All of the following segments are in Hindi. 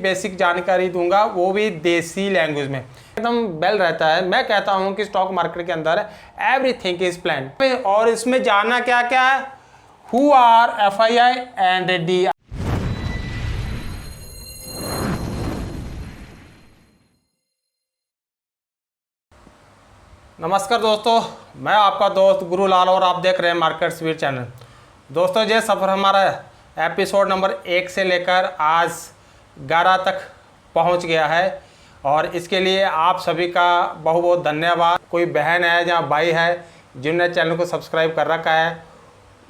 बेसिक जानकारी दूंगा, वो भी देसी लैंग्वेज में, एकदम बेल रहता है। मैं कहता हूं कि स्टॉक मार्केट के अंदर एवरीथिंग इज प्लान, और इसमें जानना क्या क्या है, who are FII and D. नमस्कार दोस्तों, मैं आपका दोस्त गुरुलाल और आप देख रहे हैं मार्केट स्पीड चैनल। दोस्तों ये सफ़र हमारा एपिसोड नंबर 1 से लेकर आज 11 तक पहुंच गया है, और इसके लिए आप सभी का बहुत बहुत धन्यवाद। कोई बहन है या भाई है जिन्होंने चैनल को सब्सक्राइब कर रखा है,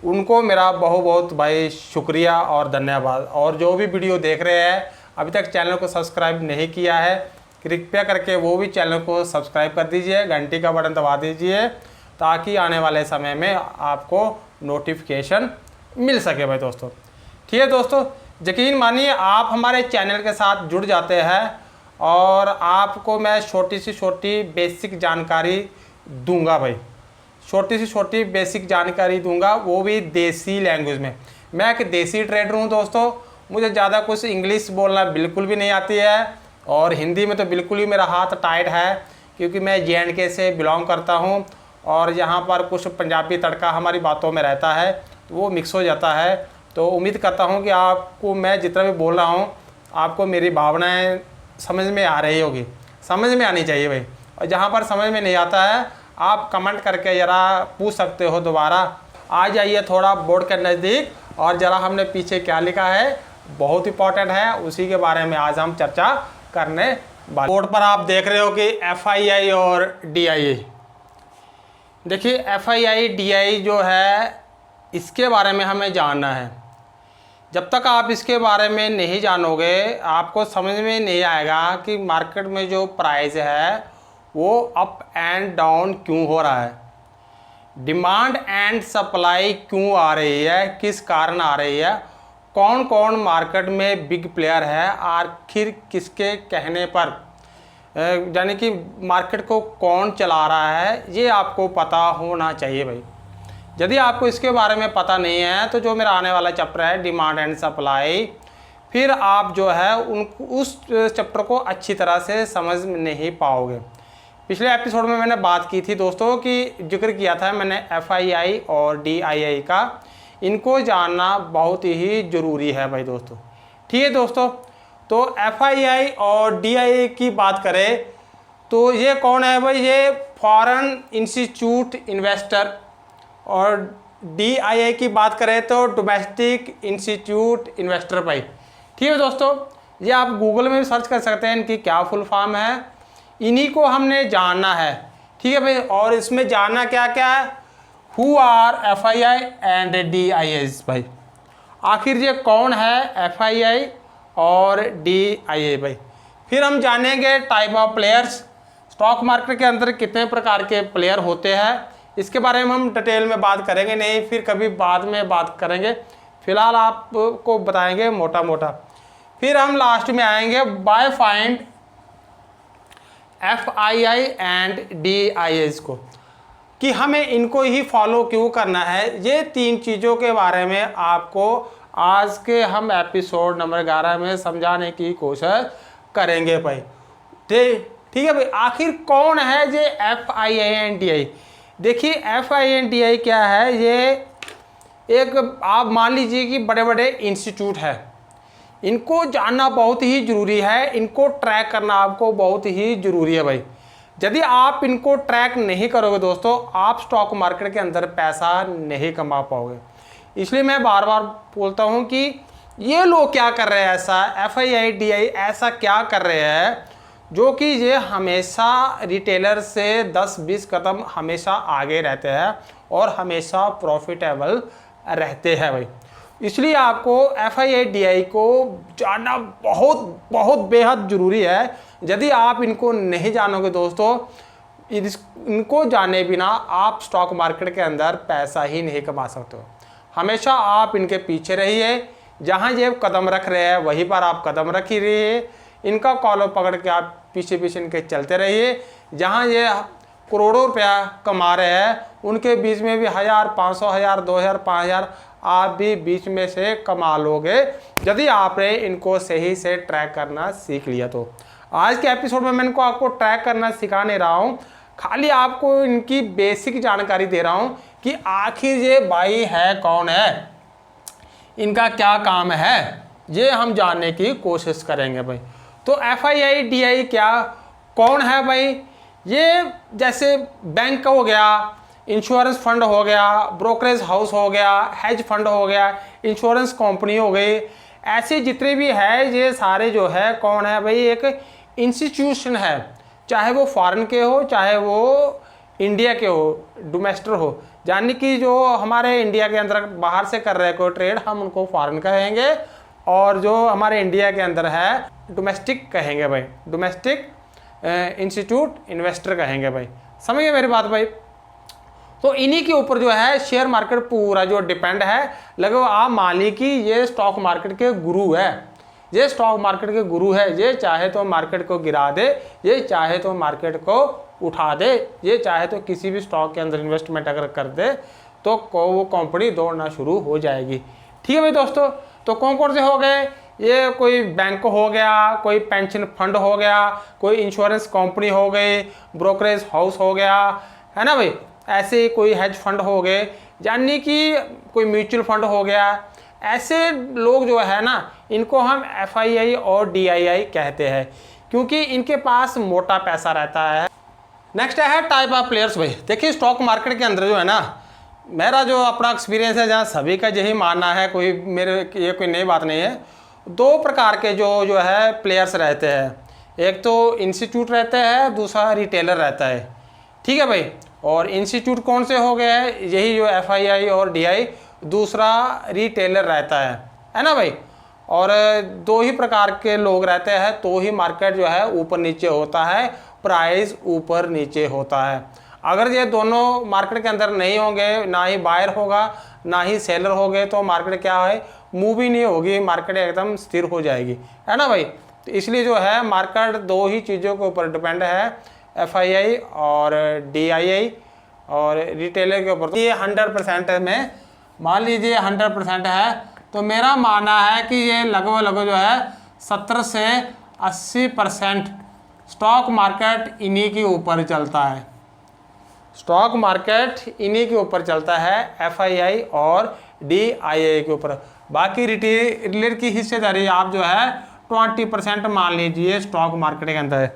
उनको मेरा बहुत बहुत भाई शुक्रिया और धन्यवाद। और जो भी वीडियो देख रहे हैं अभी तक चैनल को सब्सक्राइब नहीं किया है, कृपया करके वो भी चैनल को सब्सक्राइब कर दीजिए, घंटी का बटन दबा दीजिए, ताकि आने वाले समय में आपको नोटिफिकेशन मिल सके भाई दोस्तों। ठीक है दोस्तों, यकीन मानिए आप हमारे चैनल के साथ जुड़ जाते हैं और आपको मैं छोटी सी छोटी बेसिक जानकारी दूंगा भाई, छोटी सी छोटी बेसिक जानकारी दूंगा, वो भी देसी लैंग्वेज में। मैं एक देसी ट्रेडर हूँ दोस्तों, मुझे ज़्यादा कुछ इंग्लिश बोलना बिल्कुल भी नहीं आती है, और हिंदी में तो बिल्कुल ही मेरा हाथ टाइट है, क्योंकि मैं JNK से बिलोंग करता हूँ, और यहाँ पर कुछ पंजाबी तड़का हमारी बातों में रहता है, तो वो मिक्स हो जाता है। तो उम्मीद करता हूँ कि आपको मैं जितना भी बोल रहा हूँ आपको मेरी भावनाएं समझ में आ रही होगी, समझ में आनी चाहिए भाई। और जहाँ पर समझ में नहीं आता है आप कमेंट करके ज़रा पूछ सकते हो दोबारा। आ जाइए थोड़ा बोर्ड के नज़दीक, और ज़रा हमने पीछे क्या लिखा है बहुत इंपॉर्टेंट है, उसी के बारे में आज हम चर्चा करने वाले। बोर्ड पर आप देख रहे हो कि FII और DII। देखिए FII DII जो है इसके बारे में हमें जानना है। जब तक आप इसके बारे में नहीं जानोगे आपको समझ में नहीं आएगा कि मार्केट में जो प्राइस है वो अप एंड डाउन क्यों हो रहा है, डिमांड एंड सप्लाई क्यों आ रही है, किस कारण आ रही है, कौन कौन मार्केट में बिग प्लेयर है, आखिर किसके कहने पर, यानी कि मार्केट को कौन चला रहा है, ये आपको पता होना चाहिए भाई। यदि आपको इसके बारे में पता नहीं है तो जो मेरा आने वाला चैप्टर है डिमांड एंड सप्लाई, फिर आप जो है उस चैप्टर को अच्छी तरह से समझ नहीं पाओगे। पिछले एपिसोड में मैंने बात की थी दोस्तों कि जिक्र किया था मैंने FII और DII का, इनको जानना बहुत ही ज़रूरी है भाई दोस्तों। ठीक है दोस्तों, तो FII और DII की बात करें तो ये कौन है भाई, ये फॉरेन इंस्टीट्यूट इन्वेस्टर, और DII की बात करें तो डोमेस्टिक इंस्टीट्यूट इन्वेस्टर भाई। ठीक है दोस्तों, ये आप गूगल में भी सर्च कर सकते हैं इनकी क्या फुल फॉर्म है, इन्हीं को हमने जानना है। ठीक है भाई, और इसमें जानना क्या क्या है, who are FII and DII भाई, आखिर ये कौन है FII और DII भाई। फिर हम जानेंगे type of players, stock market के अंदर कितने प्रकार के प्लेयर होते हैं, इसके बारे में हम डिटेल में बात करेंगे नहीं, फिर कभी बाद में बात करेंगे, फिलहाल आपको बताएंगे मोटा मोटा। फिर हम लास्ट में आएंगे bye find FII and DII को, कि हमें इनको ही फॉलो क्यों करना है। ये 3 चीज़ों के बारे में आपको आज के हम एपिसोड नंबर 11 में समझाने की कोशिश करेंगे भाई। ठीक है भाई, आखिर कौन है ये FII एंड DII। देखिए FII एंड DII क्या है, ये एक आप मान लीजिए कि बड़े बड़े इंस्टीट्यूट है, इनको जानना बहुत ही ज़रूरी है, इनको ट्रैक करना आपको बहुत ही ज़रूरी है भाई। यदि आप इनको ट्रैक नहीं करोगे दोस्तों आप स्टॉक मार्केट के अंदर पैसा नहीं कमा पाओगे। इसलिए मैं बार बार बोलता हूँ कि ये लोग क्या कर रहे हैं, ऐसा FII DII ऐसा क्या कर रहे हैं जो कि ये हमेशा रिटेलर से 10-20 कदम हमेशा आगे रहते हैं और हमेशा प्रॉफिटेबल रहते हैं भाई। इसलिए आपको FII DII को जानना बहुत बहुत बेहद ज़रूरी है। यदि आप इनको नहीं जानोगे दोस्तों, इनको जाने बिना आप स्टॉक मार्केट के अंदर पैसा ही नहीं कमा सकते हो। हमेशा आप इनके पीछे रहिए, जहाँ ये कदम रख रहे हैं वहीं पर आप कदम रख ही रहिए, इनका कॉलर पकड़ के आप पीछे पीछे इनके चलते रहिए। जहाँ ये करोड़ों रुपया कमा रहे हैं उनके बीच में भी 1000, 500, 1000, 2000, 5000 आप भी बीच में से कमा लोगे यदि आपने इनको सही से ट्रैक करना सीख लिया। तो आज के एपिसोड में मैं इनको आपको ट्रैक करना सिखा नहीं रहा हूँ, खाली आपको इनकी बेसिक जानकारी दे रहा हूँ कि आखिर ये भाई है कौन है, इनका क्या काम है, ये हम जानने की कोशिश करेंगे भाई। तो FII DI क्या कौन है भाई? ये जैसे बैंक हो गया, इंश्योरेंस फंड हो गया, ब्रोकरेज हाउस हो गया, हेज फंड हो गया, इंश्योरेंस कंपनी हो गई, ऐसे जितने भी है ये सारे जो है कौन है भाई? एक इंस्टीट्यूशन है, चाहे वो फॉरेन के हो चाहे वो इंडिया के हो, डोमेस्टिक हो, यानी कि जो हमारे इंडिया के अंदर बाहर से कर रहे कोई ट्रेड हम उनको फॉरेन कहेंगे, और जो हमारे इंडिया के अंदर है डोमेस्टिक कहेंगे भाई, डोमेस्टिक इंस्टीट्यूट इन्वेस्टर कहेंगे भाई। समझ गए मेरी बात भाई? तो इन्हीं के ऊपर जो है शेयर मार्केट पूरा जो डिपेंड है। लगभग आप मान ली कि ये स्टॉक मार्केट के गुरु है, ये स्टॉक मार्केट के गुरु है। ये चाहे तो मार्केट को गिरा दे, ये चाहे तो मार्केट को उठा दे, ये चाहे तो किसी भी स्टॉक के अंदर इन्वेस्टमेंट अगर कर दे तो वो कंपनी दौड़ना शुरू हो जाएगी। ठीक है भाई दोस्तों, तो कौन कौन से हो गए? ये कोई बैंक हो गया, कोई पेंशन फंड हो गया, कोई इंश्योरेंस कंपनी हो गई, ब्रोकरेज हाउस हो गया, है ना भाई? ऐसे कोई हेज फंड हो गए, यानी कि कोई म्यूचुअल फंड हो गया। ऐसे लोग जो है ना, इनको हम FII और DII कहते हैं, क्योंकि इनके पास मोटा पैसा रहता है। नेक्स्ट है टाइप ऑफ प्लेयर्स भाई। देखिए स्टॉक मार्केट के अंदर जो है ना, मेरा जो अपना एक्सपीरियंस है, जहाँ सभी का यही मानना है, कोई मेरे ये कोई नई बात नहीं है, दो प्रकार के जो है प्लेयर्स रहते हैं। एक तो इंस्टीट्यूट रहते हैं, दूसरा रिटेलर रहता है। ठीक है भाई? और इंस्टीट्यूट कौन से हो गए हैं? यही जो FII और DI, दूसरा रिटेलर रहता है ना भाई? और दो ही प्रकार के लोग रहते हैं, तो ही मार्केट जो है ऊपर नीचे होता है, प्राइस ऊपर नीचे होता है। अगर ये दोनों मार्केट के अंदर नहीं होंगे, ना ही बायर होगा ना ही सेलर होंगे, तो मार्केट क्या है, मूव ही नहीं होगी, मार्केट एकदम स्थिर हो जाएगी, है ना भाई? तो इसलिए जो है मार्केट दो ही चीज़ों के ऊपर डिपेंड है, FII और DII और रिटेलर के ऊपर। ये 100% में मान लीजिए 100% है, तो मेरा मानना है कि ये लगभग जो है 70 से 80% स्टॉक मार्केट इन्हीं के ऊपर चलता है। स्टॉक मार्केट इन्हीं के ऊपर चलता है, FII और DII के ऊपर। बाकी रिटेलर की हिस्सेदारी आप जो है 20% मान लीजिए स्टॉक मार्केट के अंदर।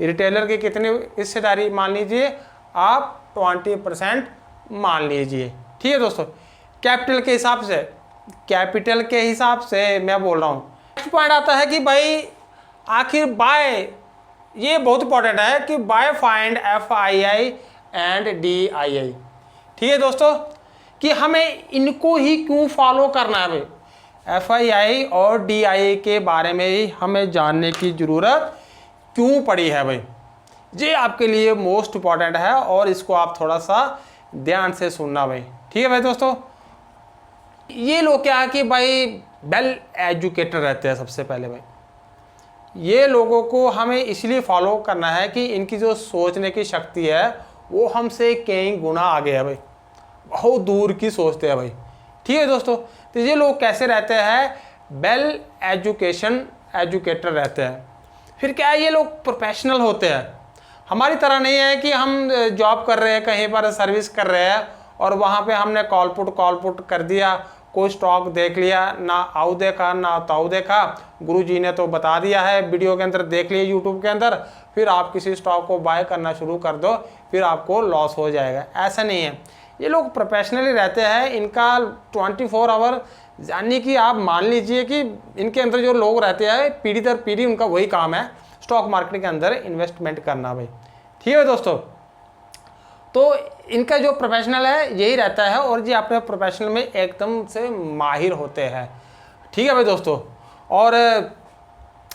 रिटेलर की कितनी हिस्सेदारी मान लीजिए आप? 20% मान लीजिए। ठीक है दोस्तों, कैपिटल के हिसाब से, कैपिटल के हिसाब से मैं बोल रहा हूँ। नेक्स्ट पॉइंट आता है कि भाई आखिर बाय, ये बहुत इंपॉर्टेंट है कि bye find FII and DII। ठीक है दोस्तों, कि हमें इनको ही क्यों फॉलो करना है भाई? FII और DII के बारे में ही हमें जानने की ज़रूरत क्यों पड़ी है भाई? ये आपके लिए मोस्ट इंपॉर्टेंट है और इसको आप थोड़ा सा ध्यान से सुनना भाई। ठीक है भाई दोस्तों, ये लोग क्या है कि भाई वेल एजुकेटेड रहते हैं। सबसे पहले भाई ये लोगों को हमें इसलिए फॉलो करना है कि इनकी जो सोचने की शक्ति है वो हमसे कई गुना आगे है भाई, बहुत दूर की सोचते हैं भाई। ठीक है दोस्तों, तो ये लोग कैसे रहते हैं? वेल एजुकेटेड रहते हैं। फिर क्या है, ये लोग प्रोफेशनल होते हैं। हमारी तरह नहीं है कि हम जॉब कर रहे हैं, कहीं पर सर्विस कर रहे हैं और वहाँ पे हमने कॉल पुट कर दिया, कोई स्टॉक देख लिया, ना आओ देखा ना ताऊ देखा, गुरुजी ने तो बता दिया है वीडियो के अंदर, देख लिए यूट्यूब के अंदर, फिर आप किसी स्टॉक को बाय करना शुरू कर दो, फिर आपको लॉस हो जाएगा। ऐसा नहीं है, ये लोग प्रोफेशनली रहते हैं। इनका 24 आवर, यानी कि आप मान लीजिए कि इनके अंदर जो लोग रहते हैं पीढ़ी दर पीढ़ी उनका वही काम है, स्टॉक मार्केट के अंदर इन्वेस्टमेंट करना भाई। ठीक है दोस्तों, तो इनका जो प्रोफेशनल है यही रहता है और ये अपने प्रोफेशनल में एकदम से माहिर होते हैं। ठीक है भाई दोस्तों, और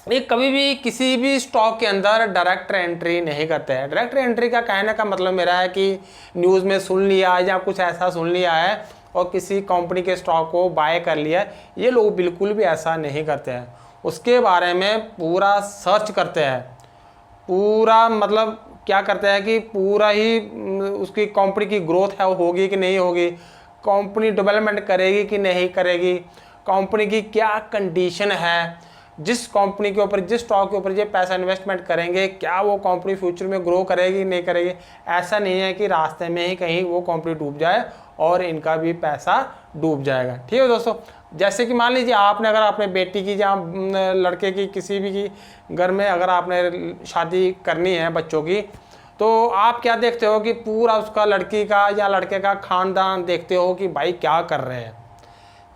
ये कभी भी किसी भी स्टॉक के अंदर डायरेक्ट एंट्री नहीं करते हैं। डायरेक्ट एंट्री का कहने का मतलब मेरा है कि न्यूज़ में सुन लिया या कुछ ऐसा सुन लिया है और किसी कंपनी के स्टॉक को बाय कर लिया, ये लोग बिल्कुल भी ऐसा नहीं करते हैं। उसके बारे में पूरा सर्च करते हैं, पूरा मतलब क्या करते हैं कि पूरा ही उसकी कंपनी की ग्रोथ है वो होगी कि नहीं होगी, कंपनी डेवलपमेंट करेगी कि नहीं करेगी, कंपनी की क्या कंडीशन है, जिस कंपनी के ऊपर, जिस स्टॉक के ऊपर ये पैसा इन्वेस्टमेंट करेंगे क्या वो कंपनी फ्यूचर में ग्रो करेगी नहीं करेगी। ऐसा नहीं है कि रास्ते में ही कहीं वो कंपनी डूब जाए और इनका भी पैसा डूब जाएगा। ठीक है दोस्तों, जैसे कि मान लीजिए आपने अगर अपने बेटी की या लड़के की किसी भी की घर में अगर आपने शादी करनी है बच्चों की, तो आप क्या देखते हो कि पूरा उसका लड़की का या लड़के का खानदान देखते हो कि भाई क्या कर रहे हैं,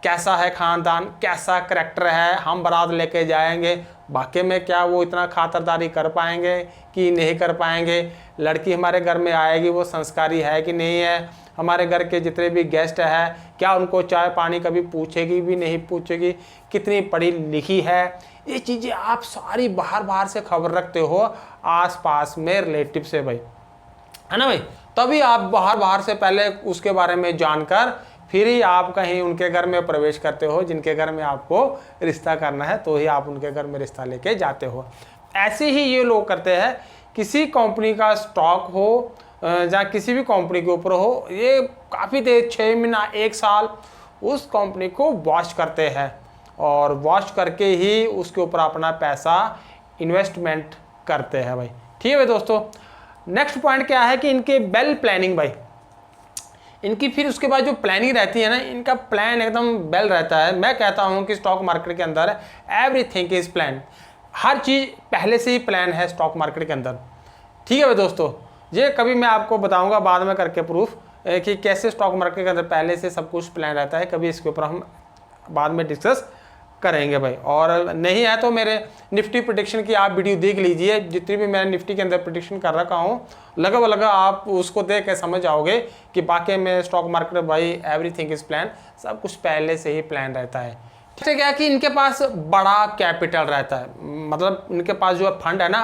कैसा है खानदान, कैसा करैक्टर है, हम बारात लेके जाएंगे, वाकई में क्या वो इतना खातिरदारी कर पाएंगे कि नहीं कर पाएंगे, लड़की हमारे घर में आएगी वो संस्कारी है कि नहीं है, हमारे घर के जितने भी गेस्ट हैं क्या उनको चाय पानी कभी पूछेगी भी नहीं पूछेगी, कितनी पढ़ी लिखी है, ये चीज़ें आप सारी बाहर से खबर रखते हो आसपास में रिलेटिव से भाई, है ना भाई। तभी आप बाहर से पहले उसके बारे में जानकर फिर ही आप कहीं उनके घर में प्रवेश करते हो, जिनके घर में आपको रिश्ता करना है तो ही आप उनके घर में रिश्ता लेके जाते हो। ऐसे ही ये लोग करते हैं, किसी कंपनी का स्टॉक हो या किसी भी कंपनी के ऊपर हो, ये काफ़ी देर 6 महीना 1 साल उस कंपनी को वॉच करते हैं और वॉच करके ही उसके ऊपर अपना पैसा इन्वेस्टमेंट करते हैं भाई। ठीक है भाई दोस्तों, नेक्स्ट पॉइंट क्या है कि इनके वेल प्लानिंग भाई, इनकी फिर उसके बाद जो प्लानिंग रहती है ना, इनका प्लान एकदम वेल रहता है। मैं कहता हूँ कि स्टॉक मार्केट के अंदर एवरीथिंग इज प्लान, हर चीज़ पहले से ही प्लान है स्टॉक मार्केट के अंदर। ठीक है भाई दोस्तों, ये कभी मैं आपको बताऊंगा बाद में करके प्रूफ कि कैसे स्टॉक मार्केट के अंदर पहले से सब कुछ प्लान रहता है, कभी इसके ऊपर हम बाद में डिस्कस करेंगे भाई। और नहीं है तो मेरे निफ्टी प्रेडिक्शन की आप वीडियो देख लीजिए, जितनी भी मैंने निफ्टी के अंदर प्रेडिक्शन कर रखा हूँ लगभग आप उसको देख के समझ जाओगे कि बाकी में स्टॉक मार्केट भाई एवरीथिंग इज प्लान, सब कुछ पहले से ही प्लान रहता है। ठीक है, क्या कि इनके पास बड़ा कैपिटल रहता है, मतलब इनके पास जो फंड है ना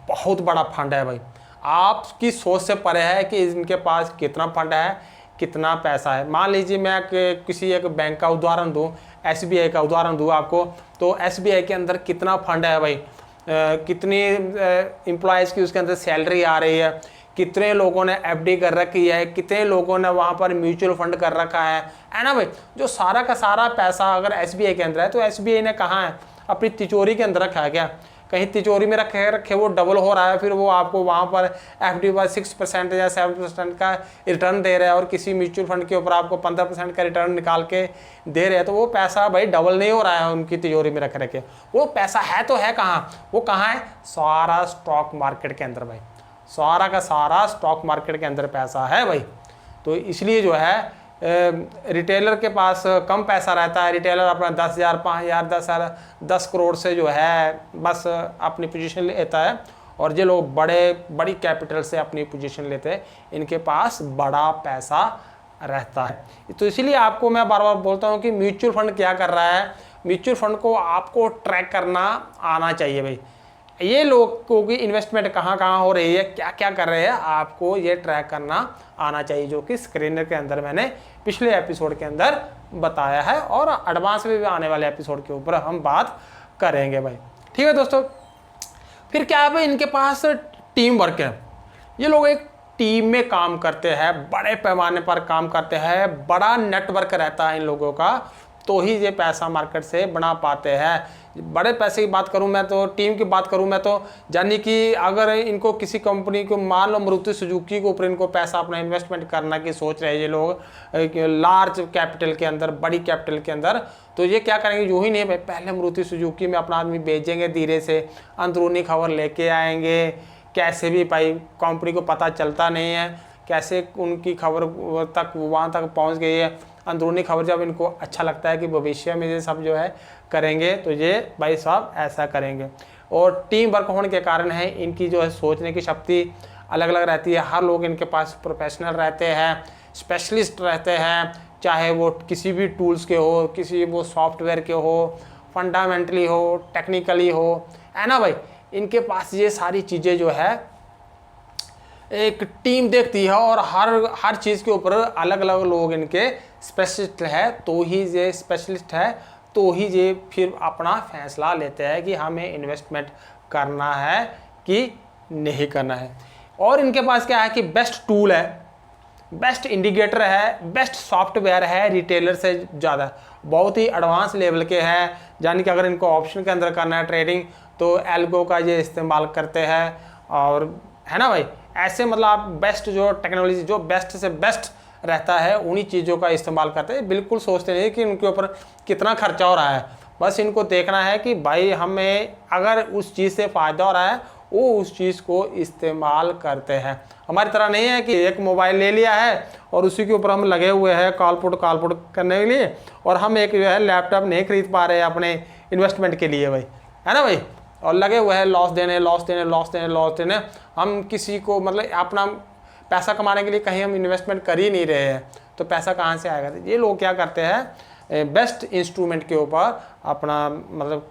बहुत बड़ा फंड है भाई, आपकी सोच से परे है कि इनके पास कितना फंड है, कितना पैसा है। मान लीजिए मैं किसी एक बैंक का उदाहरण दूं, SBI का उदाहरण दूं आपको, तो SBI के अंदर कितना फंड है भाई, कितनी एम्प्लॉयज़ की उसके अंदर सैलरी आ रही है, कितने लोगों ने FD कर रखी है, कितने लोगों ने वहाँ पर म्यूचुअल फंड कर रखा है ना भाई। जो सारा का सारा पैसा अगर SBI के अंदर है तो SBI ने कहाँ है, अपनी तिजोरी के अंदर रखा है क्या, कहीं तिजोरी में रखे वो डबल हो रहा है, फिर वो आपको वहाँ पर FD पर 6% या 7% का रिटर्न दे रहा है और किसी म्यूचुअल फंड के ऊपर आपको 15% का रिटर्न निकाल के दे रहे हैं, तो वो पैसा भाई डबल नहीं हो रहा है उनकी तिजोरी में रख रखे, वो पैसा है तो है कहाँ, वो कहाँ है, सारा स्टॉक मार्केट के अंदर भाई, सारा का सारा स्टॉक मार्केट के अंदर पैसा है भाई। तो इसलिए जो है रिटेलर के पास कम पैसा रहता है, रिटेलर अपना 10,000 5,000 10,000 10 करोड़ से जो है बस अपनी पोजीशन लेता है, और ये लोग बड़ी कैपिटल से अपनी पोजीशन लेते हैं, इनके पास बड़ा पैसा रहता है। तो इसीलिए आपको मैं बार बार बोलता हूँ कि म्यूचुअल फंड क्या कर रहा है, म्यूचुअल फंड को आपको ट्रैक करना आना चाहिए भाई, ये लोगों की इन्वेस्टमेंट कहाँ कहाँ हो रही है, क्या क्या कर रहे हैं, आपको ये ट्रैक करना आना चाहिए, जो कि स्क्रीनर के अंदर मैंने पिछले एपिसोड के अंदर बताया है और एडवांस में भी आने वाले एपिसोड के ऊपर हम बात करेंगे भाई। ठीक है दोस्तों, फिर क्या है भाई, इनके पास टीम वर्क है, ये लोग एक टीम में काम करते हैं, बड़े पैमाने पर काम करते हैं, बड़ा नेटवर्क रहता है इन लोगों का, तो ही ये पैसा मार्केट से बना पाते हैं। बड़े पैसे की बात करूं मैं तो, टीम की बात करूं मैं तो, यानी कि अगर इनको किसी कंपनी को मान लो मारुति सुजुकी के ऊपर इनको पैसा अपना इन्वेस्टमेंट करना की सोच रहे हैं ये लोग लार्ज कैपिटल के अंदर, बड़ी कैपिटल के अंदर, तो ये क्या करेंगे, यूँ ही नहीं भाई, पहले मारुति सुजुकी में अपना आदमी भेजेंगे, धीरे से अंदरूनी खबर लेके आएंगे, कैसे भी भाई कंपनी को पता चलता नहीं है, कैसे उनकी खबर तक वहाँ तक पहुँच गई है, अंदरूनी खबर जब इनको अच्छा लगता है कि भविष्य में ये सब जो है करेंगे तो ये भाई साहब ऐसा करेंगे। और टीम वर्क होने के कारण है इनकी जो है सोचने की शक्ति अलग अलग रहती है, हर लोग इनके पास प्रोफेशनल रहते हैं, स्पेशलिस्ट रहते हैं, चाहे वो किसी भी टूल्स के हो, किसी वो सॉफ्टवेयर के हो, फंडामेंटली हो, टेक्निकली हो, है ना भाई, इनके पास ये सारी चीज़ें जो है एक टीम देखती है और हर चीज़ के ऊपर अलग अलग लोग इनके स्पेशलिस्ट है, तो ही ये स्पेशलिस्ट है, तो ही ये फिर अपना फैसला लेते हैं कि हमें इन्वेस्टमेंट करना है कि नहीं करना है। और इनके पास क्या है कि बेस्ट टूल है, बेस्ट इंडिकेटर है, बेस्ट सॉफ्टवेयर है रिटेलर से ज़्यादा, बहुत ही एडवांस लेवल के हैं। यानी कि अगर इनको ऑप्शन के अंदर करना है ट्रेडिंग तो एल्गो का ये इस्तेमाल करते हैं, और है ना भाई, ऐसे मतलब आप बेस्ट जो टेक्नोलॉजी जो बेस्ट से बेस्ट रहता है उन्हीं चीज़ों का इस्तेमाल करते हैं। बिल्कुल सोचते नहीं कि उनके ऊपर कितना खर्चा हो रहा है, बस इनको देखना है कि भाई हमें अगर उस चीज़ से फ़ायदा हो रहा है वो उस चीज़ को इस्तेमाल करते हैं। हमारी तरह नहीं है कि एक मोबाइल ले लिया है और उसी के ऊपर हम लगे हुए हैं कॉल पुट करने के लिए, और हम एक जो है लैपटॉप नहीं खरीद पा रहे हैं अपने इन्वेस्टमेंट के लिए भाई, है ना भाई, और लगे हुए हैं लॉस देने। हम किसी को मतलब अपना पैसा कमाने के लिए कहीं हम इन्वेस्टमेंट कर ही नहीं रहे हैं, तो पैसा कहाँ से आएगा। ये लोग क्या करते हैं, बेस्ट इंस्ट्रूमेंट के ऊपर अपना मतलब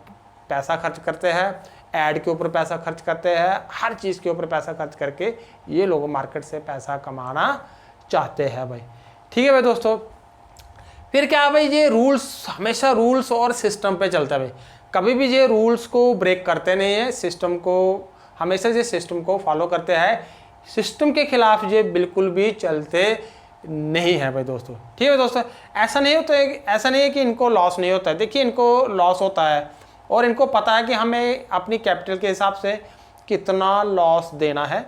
पैसा खर्च करते हैं, ऐड के ऊपर पैसा खर्च करते हैं, हर चीज़ के ऊपर पैसा खर्च करके ये लोग मार्केट से पैसा कमाना चाहते हैं भाई। ठीक है भाई दोस्तों, फिर क्या है भाई, ये रूल्स हमेशा रूल्स और सिस्टम पे चलता है भाई, कभी भी ये रूल्स को ब्रेक करते नहीं है, सिस्टम को हमेशा ये सिस्टम को फॉलो करते हैं, सिस्टम के खिलाफ ये बिल्कुल भी चलते नहीं है भाई दोस्तों। ठीक है दोस्तों, ऐसा नहीं है कि इनको लॉस नहीं होता है। देखिए इनको लॉस होता है और इनको पता है कि हमें अपनी कैपिटल के हिसाब से कितना लॉस देना है,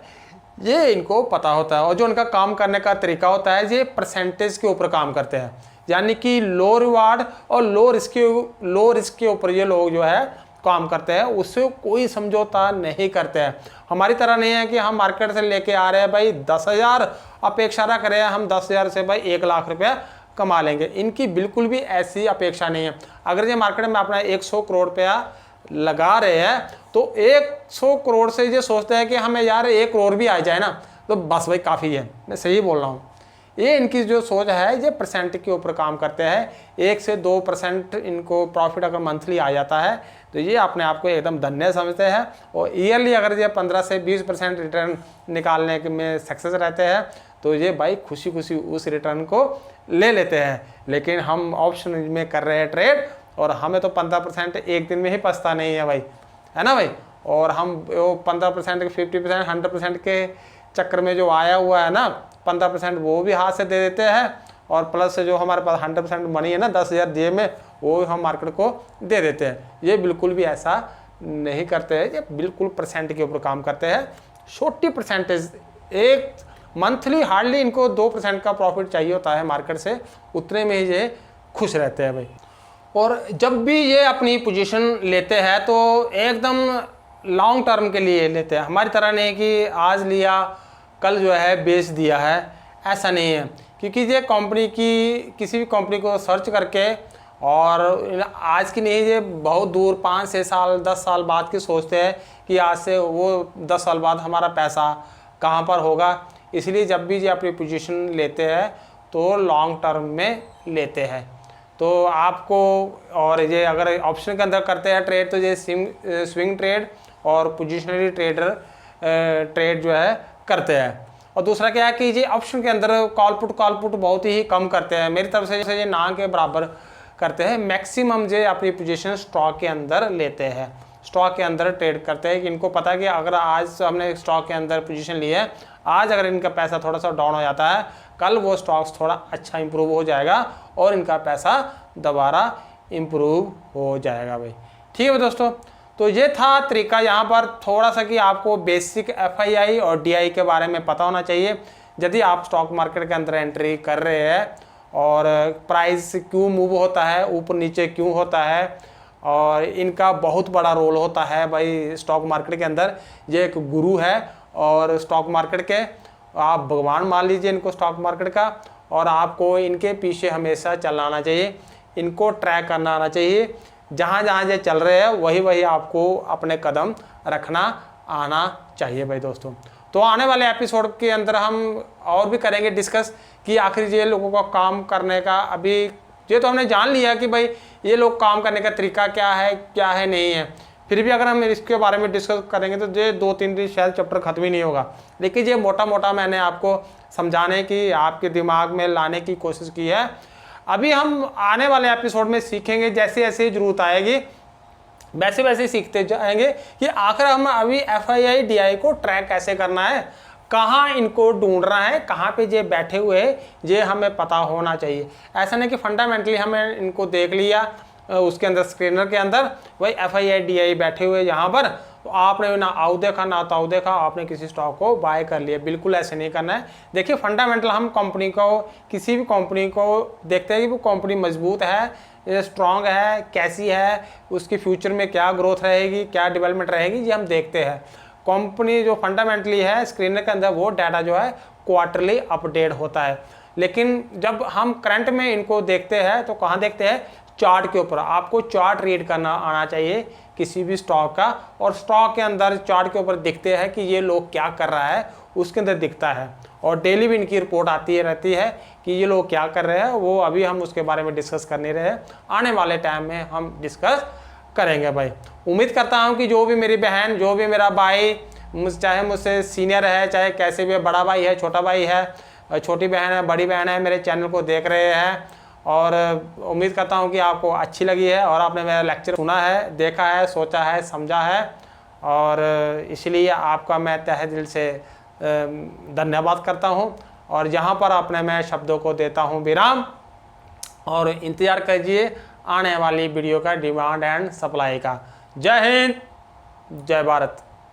ये इनको पता होता है। और जो उनका काम करने का तरीका होता है, ये परसेंटेज के ऊपर काम करते हैं, यानी कि लो रिवार्ड और लो रिस्क के ऊपर ये लोग जो है काम करते हैं, उससे कोई समझौता नहीं करते हैं। हमारी तरह नहीं है कि हम मार्केट से लेके आ रहे हैं भाई 10,000 अपेक्षा रख रहे हैं, हम 10,000 से भाई 1,00,000 रुपया कमा लेंगे, इनकी बिल्कुल भी ऐसी अपेक्षा नहीं है। अगर ये मार्केट में अपना 100 करोड़ रुपया लगा रहे हैं तो 100 करोड़ से ये सोचते हैं कि हमें यार 1 करोड़ भी आ जाए ना तो बस भाई काफ़ी है। मैं सही बोल रहा हूँ, ये इनकी जो सोच है ये परसेंट के ऊपर काम करते हैं। 1 से 2% इनको प्रॉफिट अगर मंथली आ जाता है तो ये अपने आप को एकदम धन्य समझते हैं, और ईयरली अगर ये 15 से 20% रिटर्न निकालने में सक्सेस रहते हैं तो ये भाई खुशी खुशी उस रिटर्न को ले लेते हैं। लेकिन हम ऑप्शन में कर रहे हैं ट्रेड, और हमें तो 15% एक दिन में ही पछता नहीं है भाई, है ना भाई, और हम वो 15% के 50% 100% के चक्कर में जो आया हुआ है ना 15% वो भी हाथ से दे देते हैं, और प्लस से जो हमारे पास 100% मनी है ना 10,000 जेब में वो हम मार्केट को दे देते हैं। ये बिल्कुल भी ऐसा नहीं करते हैं, ये बिल्कुल परसेंट के ऊपर काम करते हैं। छोटी परसेंटेज, एक मंथली हार्डली इनको 2% का प्रॉफिट चाहिए होता है मार्केट से, उतने में ही ये खुश रहते हैं भाई। और जब भी ये अपनी पोजीशन लेते हैं तो एकदम लॉन्ग टर्म के लिए लेते हैं, हमारी तरह नहीं कि आज लिया कल जो है बेच दिया है, ऐसा नहीं है। क्योंकि ये कंपनी की किसी भी कंपनी को सर्च करके, और आज की नहीं, ये बहुत दूर 5-6 साल 10 साल बाद की सोचते हैं कि आज से वो 10 साल बाद हमारा पैसा कहाँ पर होगा। इसलिए जब भी ये अपनी पोजीशन लेते हैं तो लॉन्ग टर्म में लेते हैं। तो आपको, और ये अगर ऑप्शन के अंदर करते हैं ट्रेड तो ये स्विंग ट्रेड और पोजिशनरी ट्रेड जो है करते हैं। और दूसरा क्या है कि ये ऑप्शन के अंदर कॉल पुट बहुत ही कम करते हैं, मेरी तरफ से ये ना के बराबर करते हैं। मैक्सिमम ये अपनी पोजीशन स्टॉक के अंदर लेते हैं, स्टॉक के अंदर ट्रेड करते हैं कि इनको पता है कि अगर आज हमने स्टॉक के अंदर पोजीशन ली है, आज अगर इनका पैसा थोड़ा सा डाउन हो जाता है, कल वो स्टॉक्स थोड़ा अच्छा इंप्रूव हो जाएगा और इनका पैसा दोबारा इंप्रूव हो जाएगा भाई। ठीक है दोस्तों, तो ये था तरीका यहाँ पर थोड़ा सा कि आपको बेसिक FII और DI के बारे में पता होना चाहिए। यदि आप स्टॉक मार्केट के अंदर एंट्री कर रहे हैं और प्राइस क्यों मूव होता है, ऊपर नीचे क्यों होता है, और इनका बहुत बड़ा रोल होता है भाई स्टॉक मार्केट के अंदर। ये एक गुरु है और स्टॉक मार्केट के, आप भगवान मान लीजिए इनको स्टॉक मार्केट का, और आपको इनके पीछे हमेशा चलना आना चाहिए, इनको ट्रैक करना आना चाहिए। जहाँ जहाँ ये चल रहे हैं वही आपको अपने कदम रखना आना चाहिए भाई दोस्तों। तो आने वाले एपिसोड के अंदर हम और भी करेंगे डिस्कस कि आखिर ये लोगों का काम करने का, अभी ये तो हमने जान लिया कि भाई ये लोग काम करने का तरीका क्या है नहीं है, फिर भी अगर हम इसके बारे में डिस्कस करेंगे तो ये 2-3 दिन शायद चैप्टर खत्म ही नहीं होगा। लेकिन ये मोटा मैंने आपको समझाने की, आपके दिमाग में लाने की कोशिश की है। अभी हम आने वाले एपिसोड में सीखेंगे, जैसे जैसे जरूरत आएगी वैसे वैसे सीखते जाएंगे कि आखिर हम अभी FII DI को ट्रैक कैसे करना है, कहाँ इनको ढूंढ रहा है, कहाँ पे ये बैठे हुए हैं, ये हमें पता होना चाहिए। ऐसा नहीं कि फंडामेंटली हमें इनको देख लिया उसके अंदर स्क्रीनर के अंदर वही FII बैठे हुए यहाँ पर, तो आपने ना आउ देखा ना ताऊ देखा, आपने किसी स्टॉक को बाय कर लिया। बिल्कुल ऐसे नहीं करना है। देखिए फंडामेंटल हम कंपनी को, किसी भी कंपनी को देखते हैं कि वो कंपनी मजबूत है, स्ट्रांग है, कैसी है, उसकी फ्यूचर में क्या ग्रोथ रहेगी, क्या डेवलपमेंट रहेगी, ये हम देखते हैं। कंपनी जो फंडामेंटली है स्क्रीनर के अंदर वो डाटा जो है क्वार्टरली अपडेट होता है। लेकिन जब हम करंट में इनको देखते हैं तो कहाँ देखते हैं, चार्ट के ऊपर। आपको चार्ट रीड करना आना चाहिए किसी भी स्टॉक का, और स्टॉक के अंदर चार्ट के ऊपर दिखते हैं कि ये लोग क्या कर रहा है, उसके अंदर दिखता है। और डेली भी इनकी रिपोर्ट आती रहती है कि ये लोग क्या कर रहे हैं। वो अभी हम उसके बारे में डिस्कस कर नहीं रहे, आने वाले टाइम में हम डिस्कस करेंगे भाई। उम्मीद करता हूँ कि जो भी मेरी बहन, जो भी मेरा भाई, चाहे मुझसे सीनियर है, चाहे कैसे भी, बड़ा भाई है, छोटा भाई है, छोटी बहन है, बड़ी बहन है, मेरे चैनल को देख रहे हैं, और उम्मीद करता हूँ कि आपको अच्छी लगी है और आपने मेरा लेक्चर सुना है, देखा है, सोचा है, समझा है, और इसलिए आपका मैं तहे दिल से धन्यवाद करता हूँ। और यहाँ पर अपने मैं शब्दों को देता हूँ विराम, और इंतज़ार कीजिए आने वाली वीडियो का डिमांड एंड सप्लाई का। जय हिंद, जय भारत।